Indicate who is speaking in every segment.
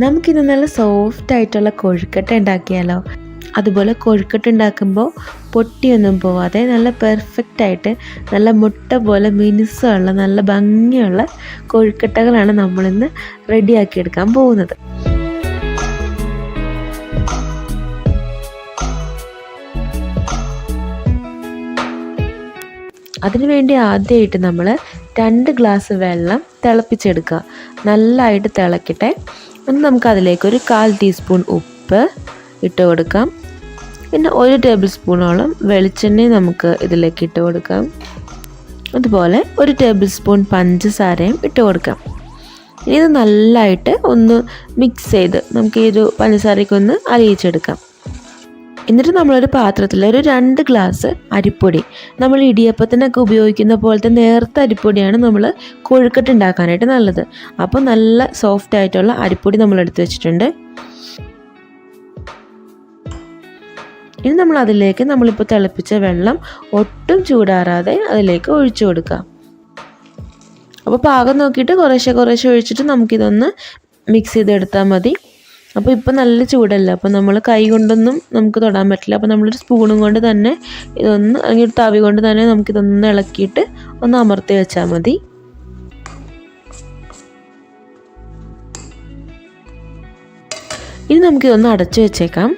Speaker 1: നമുക്കിത് നല്ല സോഫ്റ്റ് ആയിട്ടുള്ള കൊഴുക്കട്ട ഉണ്ടാക്കിയാലോ. അതുപോലെ കൊഴുക്കട്ട ഉണ്ടാക്കുമ്പോൾ പൊട്ടിയൊന്നും പോവാതെ നല്ല പെർഫെക്റ്റ് ആയിട്ട് നല്ല മുട്ട പോലെ മിനുസമുള്ള നല്ല ഭംഗിയുള്ള കൊഴുക്കട്ടകളാണ് നമ്മളിന്ന് റെഡിയാക്കിയെടുക്കാൻ പോകുന്നത്. അതിനുവേണ്ടി ആദ്യമായിട്ട് നമ്മൾ 2 ഗ്ലാസ് വെള്ളം തിളപ്പിച്ചെടുക്കുക. നല്ലതായിട്ട് തിളക്കട്ടെ. ഒന്ന് നമുക്ക് അതിലേക്കൊരു 1/4 ടീസ്പൂൺ ഉപ്പ് ഇട്ട് കൊടുക്കാം. പിന്നെ 1 ടേബിൾ സ്പൂണോളം വെളിച്ചെണ്ണ നമുക്ക് ഇതിലേക്ക് ഇട്ട് കൊടുക്കാം. അതുപോലെ 1 ടേബിൾ സ്പൂൺ പഞ്ചസാരയും ഇട്ട് കൊടുക്കാം. ഇനി ഇത് നല്ലതായിട്ട് ഒന്ന് മിക്സ് ചെയ്ത് നമുക്ക് ഈ ഒരു പഞ്ചസാരയ്ക്കൊന്ന് അലിയിച്ചെടുക്കാം. എന്നിട്ട് നമ്മളൊരു പാത്രത്തിൽ ഒരു 2 ഗ്ലാസ് അരിപ്പൊടി, നമ്മൾ ഇടിയപ്പത്തിനൊക്കെ ഉപയോഗിക്കുന്ന പോലത്തെ നേർത്ത അരിപ്പൊടിയാണ് നമ്മൾ കൊഴുക്കട്ട ഉണ്ടാക്കാനായിട്ട് നല്ലത്. അപ്പോൾ നല്ല സോഫ്റ്റ് ആയിട്ടുള്ള അരിപ്പൊടി നമ്മൾ എടുത്ത് വെച്ചിട്ടുണ്ട്. ഇനി നമ്മൾ അതിലേക്ക് നമ്മളിപ്പോൾ തിളപ്പിച്ച വെള്ളം ഒട്ടും ചൂടാറാതെ അതിലേക്ക് ഒഴിച്ചു കൊടുക്കാം. അപ്പോൾ പാകം നോക്കിയിട്ട് കുറേശ്ശെ ഒഴിച്ചിട്ട് നമുക്കിതൊന്ന് മിക്സ് ചെയ്തെടുത്താൽ മതി. അപ്പോൾ ഇപ്പോൾ നല്ല ചൂടല്ല, അപ്പോൾ നമ്മൾ കൈ കൊണ്ടൊന്നും നമുക്ക് തൊടാൻ പറ്റില്ല. അപ്പോൾ നമ്മളൊരു സ്പൂണും കൊണ്ട് തന്നെ ഇതൊന്ന്, അല്ലെങ്കിൽ ഒരു തവി കൊണ്ട് തന്നെ നമുക്കിതൊന്ന് ഇളക്കിയിട്ട് ഒന്ന് അമർത്തി വെച്ചാൽ മതി. ഇനി നമുക്കിതൊന്ന് അടച്ചു വെച്ചേക്കാം.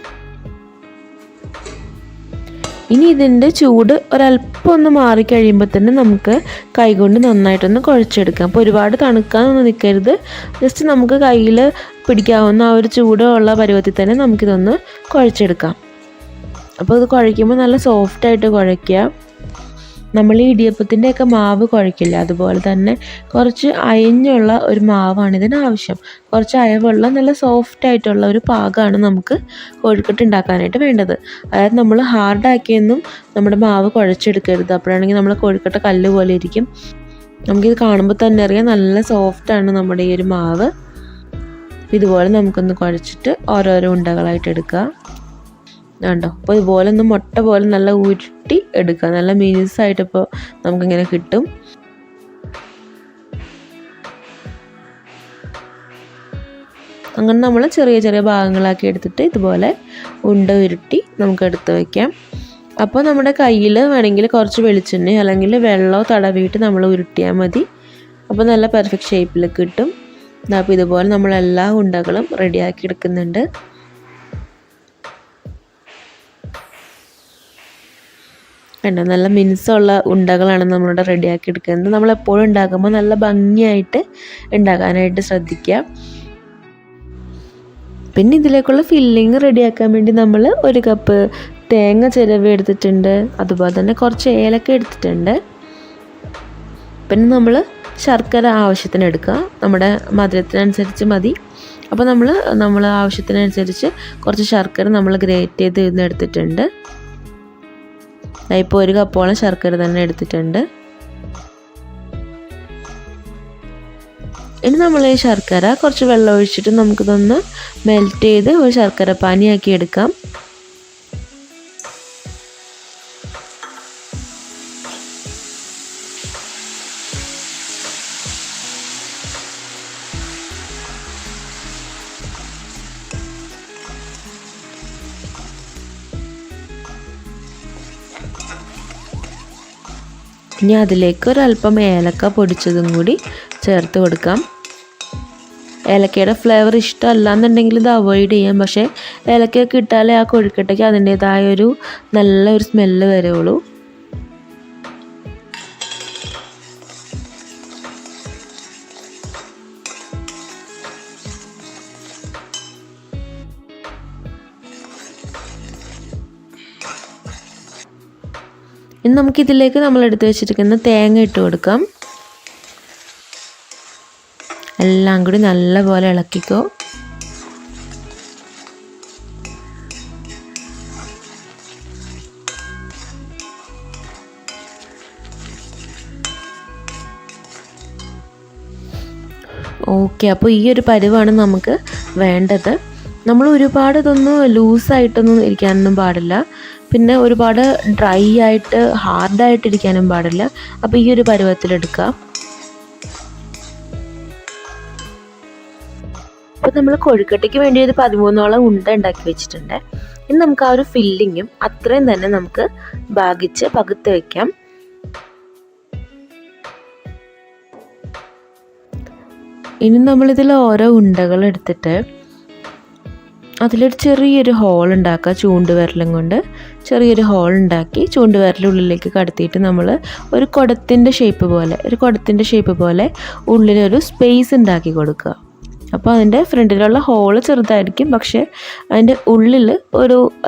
Speaker 1: ഇനി ഇതിൻ്റെ ചൂട് ഒരല്പം ഒന്ന് മാറിക്കഴിയുമ്പോൾ തന്നെ നമുക്ക് കൈകൊണ്ട് നന്നായിട്ടൊന്ന് കുഴച്ചെടുക്കാം. അപ്പോൾ ഒരുപാട് തണുക്കാനൊന്നും നിൽക്കരുത്. ജസ്റ്റ് നമുക്ക് കയ്യിൽ പിടിക്കാവുന്ന ആ ഒരു ചൂടുള്ള പരുവത്തിൽ തന്നെ നമുക്കിതൊന്ന് കുഴച്ചെടുക്കാം. അപ്പോൾ ഇത് കുഴയ്ക്കുമ്പോൾ നല്ല സോഫ്റ്റായിട്ട് കുഴയ്ക്കുക. നമ്മൾ ഈ ഇടിയപ്പത്തിൻ്റെയൊക്കെ മാവ് കുഴയ്ക്കില്ല, അതുപോലെ തന്നെ കുറച്ച് അയഞ്ഞുള്ള ഒരു മാവാണ് ഇതിനാവശ്യം. കുറച്ച് അയവുള്ള നല്ല സോഫ്റ്റായിട്ടുള്ള ഒരു പാകമാണ് നമുക്ക് കൊഴുക്കട്ട ഉണ്ടാക്കാനായിട്ട് വേണ്ടത്. അതായത് നമ്മൾ ഹാർഡാക്കിയൊന്നും നമ്മുടെ മാവ് കുഴച്ചെടുക്കരുത്. അപ്പോഴാണെങ്കിൽ നമ്മൾ കൊഴുക്കട്ട കല്ല് പോലെ ഇരിക്കും. നമുക്കിത് കാണുമ്പോൾ തന്നെ അറിയാം നല്ല സോഫ്റ്റാണ് നമ്മുടെ ഈ ഒരു മാവ്. ഇതുപോലെ നമുക്കൊന്ന് കുഴച്ചിട്ട് ഓരോരോ ഉണ്ടകളായിട്ട് എടുക്കുക. കണ്ടോ, അപ്പോൾ ഇതുപോലെ ഒന്ന് മുട്ട പോലെ നല്ല ഉരുട്ടി എടുക്കുക. നല്ല മിനുസായിട്ട് ഇപ്പോൾ നമുക്കിങ്ങനെ കിട്ടും. അങ്ങനെ നമ്മൾ ചെറിയ ഭാഗങ്ങളാക്കി എടുത്തിട്ട് ഇതുപോലെ ഉണ്ട ഉരുട്ടി നമുക്ക് എടുത്ത് വയ്ക്കാം. അപ്പോൾ നമ്മുടെ കയ്യിൽ വേണമെങ്കിൽ കുറച്ച് വെളിച്ചെണ്ണ അല്ലെങ്കിൽ വെള്ളമോ തടവിയിട്ട് നമ്മൾ ഉരുട്ടിയാൽ മതി. അപ്പോൾ നല്ല പെർഫെക്റ്റ് ഷേപ്പിൽ കിട്ടും. അപ്പോൾ ഇതുപോലെ നമ്മളെല്ലാ ഉണ്ടകളും റെഡിയാക്കി എടുക്കുന്നുണ്ട്. കണ്ടോ, നല്ല മിനുസമുള്ള ഉണ്ടകളാണ് നമ്മളിവിടെ റെഡിയാക്കി എടുക്കുന്നത്. നമ്മളെപ്പോഴും ഉണ്ടാക്കുമ്പോൾ നല്ല ഭംഗിയായിട്ട് ഉണ്ടാക്കാനായിട്ട് ശ്രദ്ധിക്കുക. പിന്നെ ഇതിലേക്കുള്ള ഫില്ലിങ് റെഡിയാക്കാൻ വേണ്ടി നമ്മൾ 1 കപ്പ് തേങ്ങ ചിരവി എടുത്തിട്ടുണ്ട്. അതുപോലെ തന്നെ കുറച്ച് ഏലക്ക എടുത്തിട്ടുണ്ട്. പിന്നെ നമ്മൾ ശർക്കര ആവശ്യത്തിന് എടുക്കുക. നമ്മുടെ മധുരത്തിനനുസരിച്ച് മതി. അപ്പോൾ നമ്മൾ ആവശ്യത്തിനനുസരിച്ച് കുറച്ച് ശർക്കര നമ്മൾ ഗ്രേറ്റ് ചെയ്ത് ഇന്ന് എടുത്തിട്ടുണ്ട്. ഇപ്പോൾ 1 കപ്പോളം ശർക്കര തന്നെ എടുത്തിട്ടുണ്ട്. ഇനി നമ്മൾ ഈ ശർക്കര കുറച്ച് വെള്ളം ഒഴിച്ചിട്ട് നമുക്കിതൊന്ന് മെൽറ്റ് ചെയ്ത് ഒരു ശർക്കര പാനിയാക്കി എടുക്കാം. ഇനി അതിലേക്ക് ഒരല്പം ഏലക്ക പൊടിച്ചതും കൂടി ചേർത്ത് കൊടുക്കാം. ഏലക്കയുടെ ഫ്ലേവർ ഇഷ്ടമല്ല എന്നുണ്ടെങ്കിൽ ഇത് അവോയ്ഡ് ചെയ്യാം. പക്ഷേ ഏലക്കയൊക്കെ ഇട്ടാലേ ആ കൊഴുക്കട്ടയ്ക്ക് അതിൻ്റേതായൊരു നല്ലൊരു സ്മെല്ല് വരുള്ളൂ. ഇനി നമുക്കിതിലേക്ക് നമ്മൾ എടുത്ത് വെച്ചിരിക്കുന്ന തേങ്ങ ഇട്ട് കൊടുക്കാം. എല്ലാം കൂടി നല്ലപോലെ ഇളക്കിക്കോ. ഓക്കെ, അപ്പോൾ ഈ ഒരു പരുവാണ് നമുക്ക് വേണ്ടത്. നമ്മൾ ഒരുപാട് ഇതൊന്നും ലൂസായിട്ടൊന്നും ഇരിക്കാനൊന്നും പാടില്ല. പിന്നെ ഒരുപാട് ഡ്രൈ ആയിട്ട് ഹാർഡായിട്ടിരിക്കാനും പാടില്ല. അപ്പോൾ ഈ ഒരു പരുവത്തിലെടുക്കുക. അപ്പോൾ നമ്മൾ കൊഴുക്കട്ടയ്ക്ക് വേണ്ടി ഒരു 13ഓളം ഉണ്ട ഉണ്ടാക്കി വെച്ചിട്ടുണ്ട്. ഇനി നമുക്ക് ആ ഒരു ഫില്ലിങ്ങും അത്രയും തന്നെ നമുക്ക് പകുത്ത് വയ്ക്കാം. ഇനി നമ്മളിതിൽ ഓരോ ഉണ്ടകൾ എടുത്തിട്ട് അതിലൊരു ചെറിയൊരു ഹോൾ ഉണ്ടാക്കുക. ചൂണ്ടുവിരലും കൊണ്ട് ചെറിയൊരു ഹോൾ ഉണ്ടാക്കി ചൂണ്ടുവിരലുള്ളിലേക്ക് കടത്തിയിട്ട് നമ്മൾ ഒരു കുടത്തിൻ്റെ ഷേപ്പ് പോലെ ഉള്ളിലൊരു സ്പേസ് ഉണ്ടാക്കി കൊടുക്കുക. അപ്പോൾ അതിൻ്റെ ഫ്രണ്ടിലുള്ള ഹോള് ചെറുതായിരിക്കും, പക്ഷേ അതിൻ്റെ ഉള്ളിൽ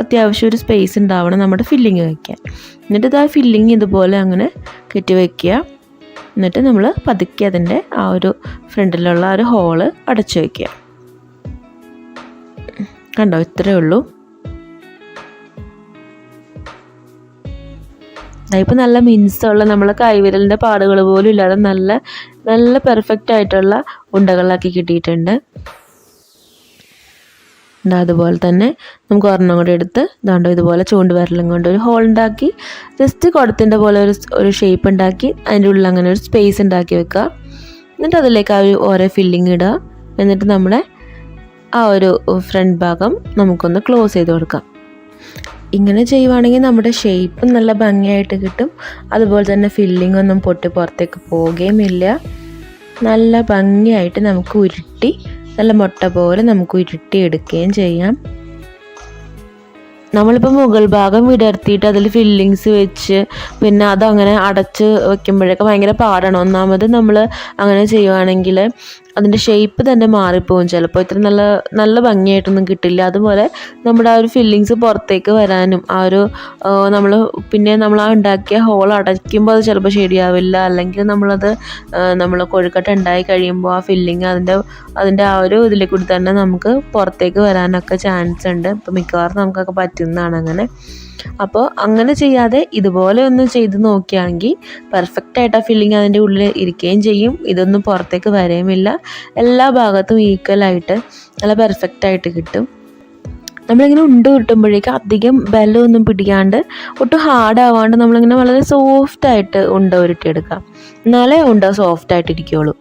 Speaker 1: അത്യാവശ്യം ഒരു സ്പേസ് ഉണ്ടാവണം നമ്മുടെ ഫില്ലിങ് വയ്ക്കാൻ. എന്നിട്ട് ആ ഫില്ലിങ് ഇതുപോലെ അങ്ങനെ കെട്ടി വയ്ക്കുക. എന്നിട്ട് നമ്മൾ പതുക്കെ അതിൻ്റെ ആ ഒരു ഫ്രണ്ടിലുള്ള ആ ഒരു ഹോള് അടച്ചു വയ്ക്കുക. കണ്ടോ, ഇത്രയേ ഉള്ളൂ. ഇപ്പം നല്ല മിനുസമുള്ള നമ്മളെ കൈവിരലിൻ്റെ പാടുകൾ പോലും ഇല്ലാതെ നല്ല നല്ല പെർഫെക്റ്റ് ആയിട്ടുള്ള ഉണ്ടകളാക്കി കിട്ടിയിട്ടുണ്ട്. അതുപോലെ തന്നെ നമുക്ക് ഒരെണ്ണം കൂടി എടുത്ത് ഇതുപോലെ ചൂണ്ടുവിരലും കൊണ്ട് ഒരു ഹോൾ ഉണ്ടാക്കി ജസ്റ്റ് കുടത്തിൻ്റെ പോലെ ഒരു ഷേപ്പ് ഉണ്ടാക്കി അതിൻ്റെ ഉള്ളിൽ അങ്ങനെ ഒരു സ്പേസ് ഉണ്ടാക്കി വെക്കുക. എന്നിട്ട് അതിലേക്ക് ആ ഓരോ ഫില്ലിങ് ഇടുക. എന്നിട്ട് നമ്മുടെ ആ ഒരു ഫ്രണ്ട് ഭാഗം നമുക്കൊന്ന് ക്ലോസ് ചെയ്ത് കൊടുക്കാം. ഇങ്ങനെ ചെയ്യുവാണെങ്കിൽ നമ്മുടെ ഷേപ്പ് നല്ല ഭംഗിയായിട്ട് കിട്ടും. അതുപോലെ തന്നെ ഫില്ലിംഗ് ഒന്നും പൊട്ടി പുറത്തേക്ക് പോവുകയുമില്ല. നല്ല ഭംഗിയായിട്ട് നമുക്ക് ഉരുട്ടി നല്ല മുട്ട പോലെ നമുക്ക് ഉരുട്ടി എടുക്കുകയും ചെയ്യാം. നമ്മളിപ്പോൾ മുകൾ ഭാഗം വിടർത്തിയിട്ട് അതിൽ ഫില്ലിങ്സ് വെച്ച് പിന്നെ അതങ്ങനെ അടച്ച് വയ്ക്കുമ്പോഴൊക്കെ ഭയങ്കര പാടാണ്. ഒന്നാമത് നമ്മൾ അങ്ങനെ ചെയ്യുവാണെങ്കിൽ അതിൻ്റെ ഷേപ്പ് തന്നെ മാറിപ്പോവും. ചിലപ്പോൾ ഇത്ര നല്ല ഭംഗിയായിട്ടൊന്നും കിട്ടില്ല. അതുപോലെ നമ്മുടെ ആ ഒരു ഫില്ലിങ്സ് പുറത്തേക്ക് വരാനും നമ്മൾ ആ ഉണ്ടാക്കിയ ഹോൾ അടയ്ക്കുമ്പോൾ അത് ചിലപ്പോൾ ശരിയാവില്ല. അല്ലെങ്കിൽ നമ്മൾ കൊഴുക്കട്ട ഉണ്ടായി കഴിയുമ്പോൾ ആ ഫില്ലിങ് അതിൻ്റെ ആ ഒരു ഇതിൽ കൂടി തന്നെ നമുക്ക് പുറത്തേക്ക് വരാനൊക്കെ ചാൻസ് ഉണ്ട്. അപ്പോൾ മിക്കവാറും നമുക്കൊക്കെ പറ്റുന്നതാണ് അങ്ങനെ. അപ്പോൾ അങ്ങനെ ചെയ്യാതെ ഇതുപോലെ ഒന്ന് ചെയ്ത് നോക്കുകയാണെങ്കിൽ പെർഫെക്റ്റായിട്ട് ആ ഫില്ലിങ് അതിൻ്റെ ഉള്ളിൽ ഇരിക്കുകയും ചെയ്യും. ഇതൊന്നും പുറത്തേക്ക് വരെയുമില്ല. എല്ലാ ഭാഗത്തും ഈക്വലായിട്ട് നല്ല പെർഫെക്റ്റായിട്ട് കിട്ടും. നമ്മളിങ്ങനെ കിട്ടുമ്പോഴേക്കും അധികം ബലമൊന്നും പിടിക്കാണ്ട് ഒട്ടും ഹാർഡാവാണ്ട് നമ്മളിങ്ങനെ വളരെ സോഫ്റ്റായിട്ട് ഉരുട്ടിയെടുക്കാം. എന്നാലേ സോഫ്റ്റായിട്ടിരിക്കുകയുള്ളൂ.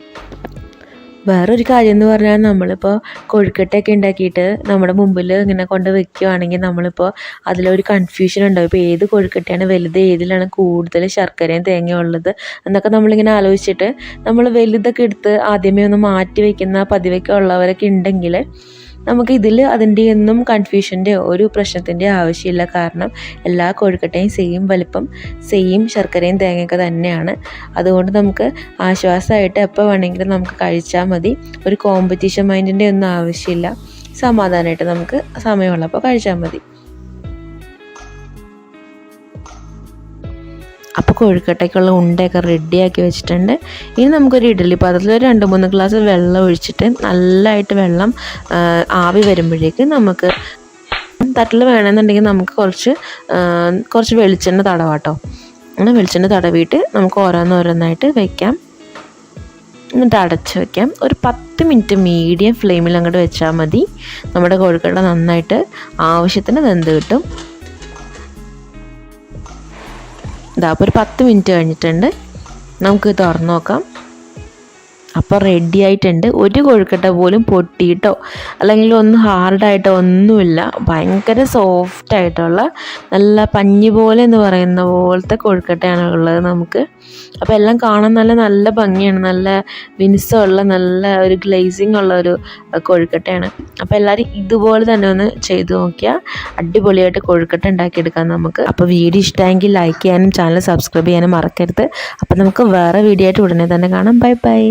Speaker 1: വേറൊരു കാര്യം എന്ന് പറഞ്ഞാൽ നമ്മളിപ്പോൾ കൊഴുക്കട്ടയൊക്കെ ഉണ്ടാക്കിയിട്ട് നമ്മുടെ മുമ്പിൽ ഇങ്ങനെ കൊണ്ട് വെക്കുകയാണെങ്കിൽ നമ്മളിപ്പോൾ അതിലൊരു കൺഫ്യൂഷൻ ഉണ്ടാവും. ഇപ്പോൾ ഏത് കൊഴുക്കട്ടയാണ് വലുത്, ഏതിലാണ് കൂടുതൽ ശർക്കരയും തേങ്ങയും ഉള്ളത് എന്നൊക്കെ നമ്മളിങ്ങനെ ആലോചിച്ചിട്ട് നമ്മൾ വലുതൊക്കെ എടുത്ത് ആദ്യമേ ഒന്ന് മാറ്റി വയ്ക്കുന്ന പതിവൊക്കെ ഉള്ളവരൊക്കെ ഉണ്ടെങ്കിൽ നമുക്ക് അതിൻ്റെ ഒന്നും കൺഫ്യൂഷൻ്റെ ഒരു പ്രശ്നത്തിൻ്റെ ആവശ്യമില്ല. കാരണം എല്ലാ കൊഴുക്കട്ടയും സെയിം വലിപ്പം, സെയിം ശർക്കരയും തേങ്ങയൊക്കെ തന്നെയാണ്. അതുകൊണ്ട് നമുക്ക് ആശ്വാസമായിട്ട് എപ്പോൾ വേണമെങ്കിലും നമുക്ക് കഴിച്ചാൽ മതി. ഒരു കോമ്പറ്റീഷൻ മൈൻഡിൻ്റെ ഒന്നും ആവശ്യമില്ല. സമാധാനമായിട്ട് നമുക്ക് സമയമുള്ളപ്പോൾ കഴിച്ചാൽ മതി. അപ്പോൾ കൊഴുക്കട്ടയ്ക്കുള്ള ഉണ്ടയൊക്കെ റെഡിയാക്കി വെച്ചിട്ടുണ്ട്. ഇനി നമുക്കൊരു ഇഡ്ഡലി പാത്രത്തിൽ 2-3 ഗ്ലാസ് വെള്ളം ഒഴിച്ചിട്ട് നല്ലതായിട്ട് വെള്ളം ആവി വരുമ്പോഴേക്ക് നമുക്ക് തട്ടിൽ വേണമെന്നുണ്ടെങ്കിൽ നമുക്ക് കുറച്ച് വെളിച്ചെണ്ണ തടവാട്ടോ. അങ്ങനെ വെളിച്ചെണ്ണ തടവിയിട്ട് നമുക്ക് ഓരോന്നോരോന്നായിട്ട് വയ്ക്കാം. എന്നിട്ട് അടച്ച് വയ്ക്കാം. ഒരു 10 മിനിറ്റ് മീഡിയം ഫ്ലെയിമിൽ അങ്ങോട്ട് വെച്ചാൽ മതി. നമ്മുടെ കൊഴുക്കട്ട നന്നായിട്ട് ആവശ്യത്തിന് വെന്ത് കിട്ടും. അപ്പോൾ ഒരു 10 മിനിറ്റ് കഴിഞ്ഞിട്ടുണ്ട്. നമുക്ക് തുറന്ന് നോക്കാം. അപ്പോൾ റെഡി ആയിട്ടുണ്ട്. ഒരു കൊഴുക്കട്ട പോലും പൊട്ടിയിട്ടോ അല്ലെങ്കിൽ ഒന്ന് ഹാർഡായിട്ടോ ഒന്നുമില്ല. ഭയങ്കര സോഫ്റ്റായിട്ടുള്ള നല്ല പഞ്ഞി പോലെ എന്ന് പറയുന്ന പോലത്തെ കൊഴുക്കട്ടയാണ് ഉള്ളത് നമുക്ക്. അപ്പോൾ എല്ലാം കാണാൻ നല്ല ഭംഗിയാണ്. നല്ല മിനുസമുള്ള നല്ല ഒരു ഗ്ലേസിങ് ഉള്ള ഒരു കൊഴുക്കട്ടയാണ്. അപ്പോൾ എല്ലാവരും ഇതുപോലെ തന്നെ ഒന്ന് ചെയ്ത് നോക്കിയാൽ അടിപൊളിയായിട്ട് കൊഴുക്കട്ട ഉണ്ടാക്കിയെടുക്കാം നമുക്ക്. അപ്പോൾ വീഡിയോ ഇഷ്ടമെങ്കിൽ ലൈക്ക് ചെയ്യാനും ചാനൽ സബ്സ്ക്രൈബ് ചെയ്യാനും മറക്കരുത്. അപ്പോൾ നമുക്ക് വേറെ വീഡിയോ ആയിട്ട് ഉടനെ തന്നെ കാണാം. Bye bye.